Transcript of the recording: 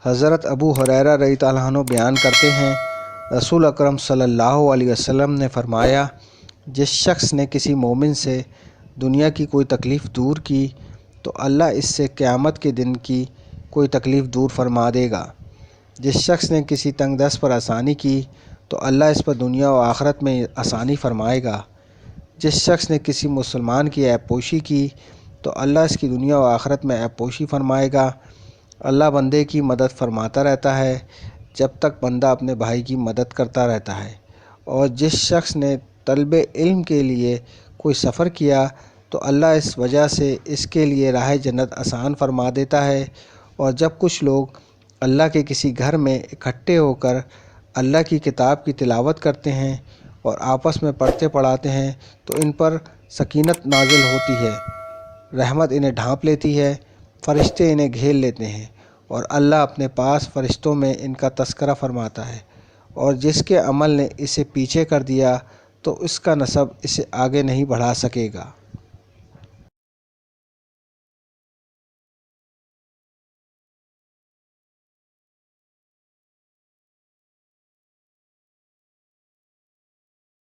حضرت ابو ہریرہ رضی اللہ عنہ بیان کرتے ہیں، رسول اکرم صلی اللہ علیہ وسلم نے فرمایا، جس شخص نے کسی مومن سے دنیا کی کوئی تکلیف دور کی تو اللہ اس سے قیامت کے دن کی کوئی تکلیف دور فرما دے گا۔ جس شخص نے کسی تنگ دست پر آسانی کی تو اللہ اس پر دنیا و آخرت میں آسانی فرمائے گا۔ جس شخص نے کسی مسلمان کی عیب پوشی کی تو اللہ اس کی دنیا و آخرت میں عیب پوشی فرمائے گا۔ اللہ بندے کی مدد فرماتا رہتا ہے جب تک بندہ اپنے بھائی کی مدد کرتا رہتا ہے۔ اور جس شخص نے طلب علم کے لیے کوئی سفر کیا تو اللہ اس وجہ سے اس کے لیے راہ جنت آسان فرما دیتا ہے۔ اور جب کچھ لوگ اللہ کے کسی گھر میں اکٹھے ہو کر اللہ کی کتاب کی تلاوت کرتے ہیں اور آپس میں پڑھتے پڑھاتے ہیں تو ان پر سکینت نازل ہوتی ہے، رحمت انہیں ڈھانپ لیتی ہے، فرشتے انہیں گھیر لیتے ہیں اور اللہ اپنے پاس فرشتوں میں ان کا تذکرہ فرماتا ہے۔ اور جس کے عمل نے اسے پیچھے کر دیا تو اس کا نسب اسے آگے نہیں بڑھا سکے گا۔